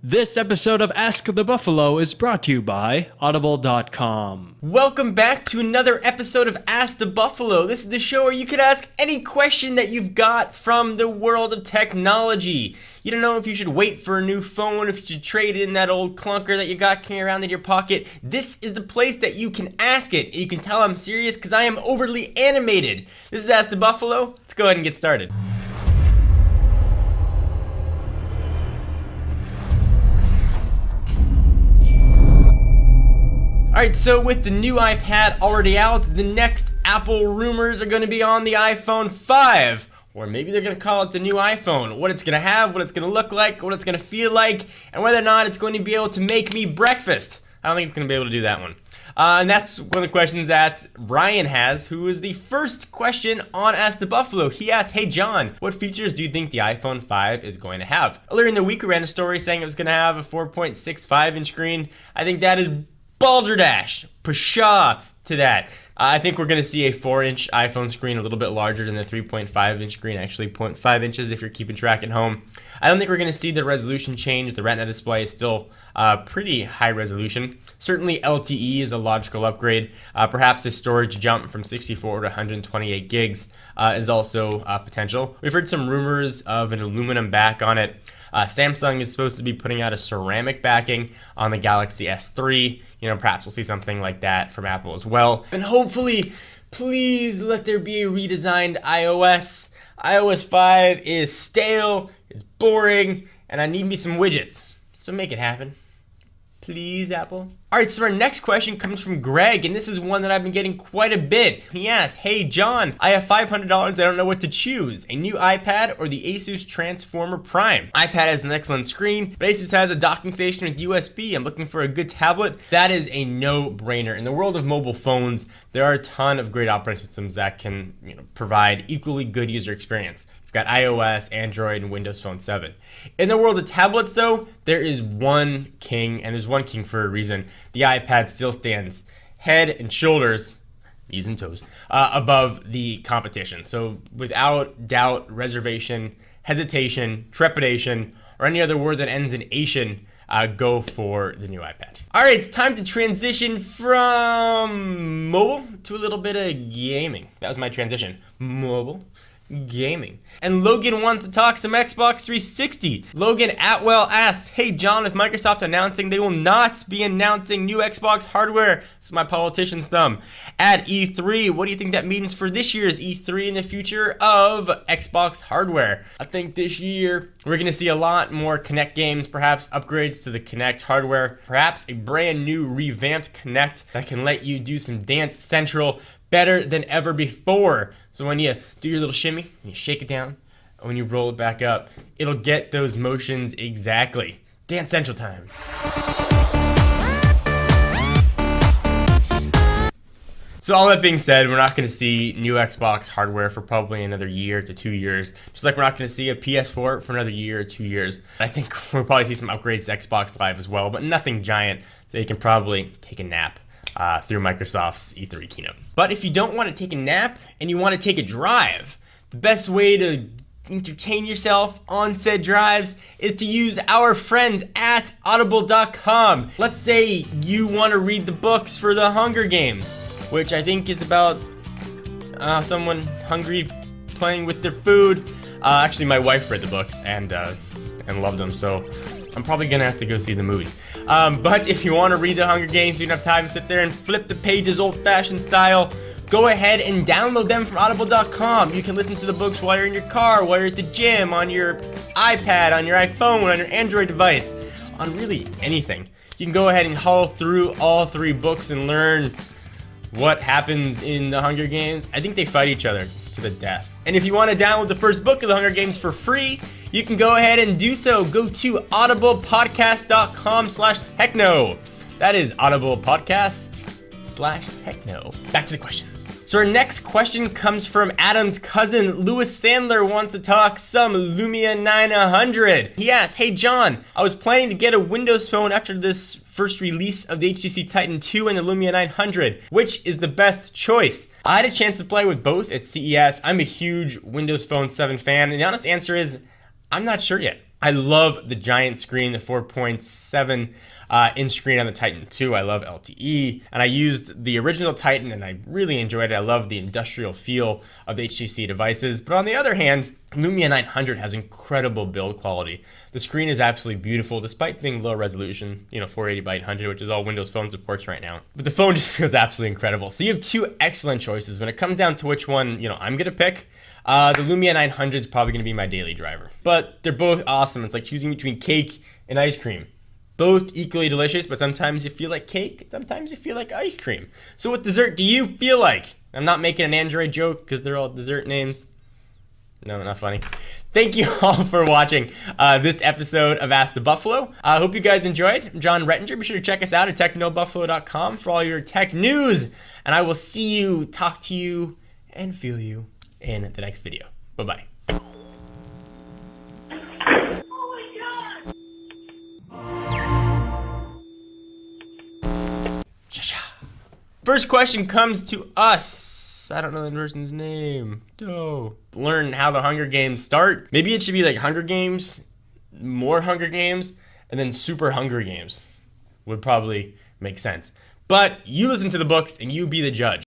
This episode of Ask the Buffalo is brought to you by Audible.com. Welcome back to another episode of Ask the Buffalo. This is the show where you can ask any question that you've got from the world of technology. You don't know if you should wait for a new phone, if you should trade in that old clunker that you got carrying around in your pocket. This is the place that you can ask it. You can tell I'm serious because I am overly animated. This is Ask the Buffalo. Let's go ahead and get started. Alright, so with the new iPad already out, the next Apple rumors are going to be on the iPhone 5. Or maybe they're going to call it the new iPhone. What it's going to have, what it's going to look like, what it's going to feel like, and whether or not it's going to be able to make me breakfast. I don't think it's going to be able to do that one. And that's one of the questions that Ryan has, who is the first question on Ask the Buffalo. He asked, hey John, what features do you think the iPhone 5 is going to have? Earlier in the week, we ran a story saying it was going to have a 4.65 inch screen. I think that is balderdash, pshaw to that. I think we're going to see a 4-inch iPhone screen, a little bit larger than the 3.5-inch screen, actually 0.5 inches if you're keeping track at home. I don't think we're going to see the resolution change. The Retina display is still pretty high resolution. Certainly LTE is a logical upgrade. Perhaps a storage jump from 64 to 128 gigs is also potential. We've heard some rumors of an aluminum back on it. Samsung is supposed to be putting out a ceramic backing on the Galaxy S3. Perhaps we'll see something like that from Apple as well. And hopefully, please let there be a redesigned iOS. iOS 5 is stale, it's boring, and I need me some widgets. So make it happen. Please, Apple. Alright, so our next question comes from Greg, and this is one that I've been getting quite a bit. He asked, hey John, I have $500, I don't know what to choose. A new iPad or the Asus Transformer Prime? iPad has an excellent screen, but Asus has a docking station with USB. I'm looking for a good tablet. That is a no-brainer. In the world of mobile phones, there are a ton of great operating systems that can provide equally good user experience. You've got iOS, Android, and Windows Phone 7. In the world of tablets, though, there is one king, and there's one king for a reason. The iPad still stands head and shoulders, knees and toes, above the competition. So without doubt, reservation, hesitation, trepidation, or any other word that ends in ation, go for the new iPad. All right, it's time to transition from mobile to a little bit of gaming. That was my transition. Mobile. Gaming. And Logan wants to talk some Xbox 360. Logan Atwell asks, hey John, with Microsoft announcing they will not be announcing new Xbox hardware, this is my politician's thumb, at E3, what do you think that means for this year's E3 and the future of Xbox hardware? I think this year we're going to see a lot more Kinect games, perhaps upgrades to the Kinect hardware, perhaps a brand new revamped Kinect that can let you do some Dance Central better than ever before. So when you do your little shimmy, you shake it down, and when you roll it back up, it'll get those motions exactly. Dance Central time. So all that being said, we're not going to see new Xbox hardware for probably another year to 2 years. Just like we're not going to see a PS4 for another year or 2 years. I think we'll probably see some upgrades to Xbox Live as well, but nothing giant, so you can probably take a nap through Microsoft's E3 keynote. But if you don't want to take a nap and you want to take a drive, the best way to entertain yourself on said drives is to use our friends at Audible.com. Let's say you want to read the books for the Hunger Games, which I think is about someone hungry playing with their food. Actually, my wife read the books and loved them, so I'm probably gonna have to go see the movie. But if you want to read the Hunger Games, you don't have time to sit there and flip the pages old-fashioned style, go ahead and download them from Audible.com. You can listen to the books while you're in your car, while you're at the gym, on your iPad, on your iPhone, on your Android device, on really anything. You can go ahead and haul through all 3 books and learn what happens in the Hunger Games. I think they fight each other to the death. And if you want to download the first book of the Hunger Games for free, you can go ahead and do so. Go to audiblepodcast.com/techno. That is audiblepodcast/techno. Back to the questions. So our next question comes from Adam's cousin. Louis Sandler wants to talk some Lumia 900. He asks, hey John, I was planning to get a Windows phone after this first release of the HTC Titan 2 and the Lumia 900. Which is the best choice? I had a chance to play with both at CES. I'm a huge Windows Phone 7 fan, and the honest answer is, I'm not sure yet. I love the giant screen, the 4.7 inch screen on the Titan 2. I love LTE, and I used the original Titan and I really enjoyed it. I love the industrial feel of the HTC devices. But on the other hand, Lumia 900 has incredible build quality. The screen is absolutely beautiful despite being low resolution, 480 by 800, which is all Windows Phone supports right now. But the phone just feels absolutely incredible. So you have two excellent choices. When it comes down to which one, I'm gonna pick, the Lumia 900 is probably going to be my daily driver. But they're both awesome. It's like choosing between cake and ice cream. Both equally delicious, but sometimes you feel like cake, sometimes you feel like ice cream. So what dessert do you feel like? I'm not making an Android joke because they're all dessert names. No, not funny. Thank you all for watching this episode of Ask the Buffalo. I hope you guys enjoyed. I'm Jon Rettinger. Be sure to check us out at technobuffalo.com for all your tech news. And I will see you, talk to you, and feel you in the next video. Bye-bye. First question comes to us. I don't know the person's name. Learn how the Hunger Games start. Maybe it should be like Hunger Games, more Hunger Games, and then Super Hunger Games. Would probably make sense. But you listen to the books and you be the judge.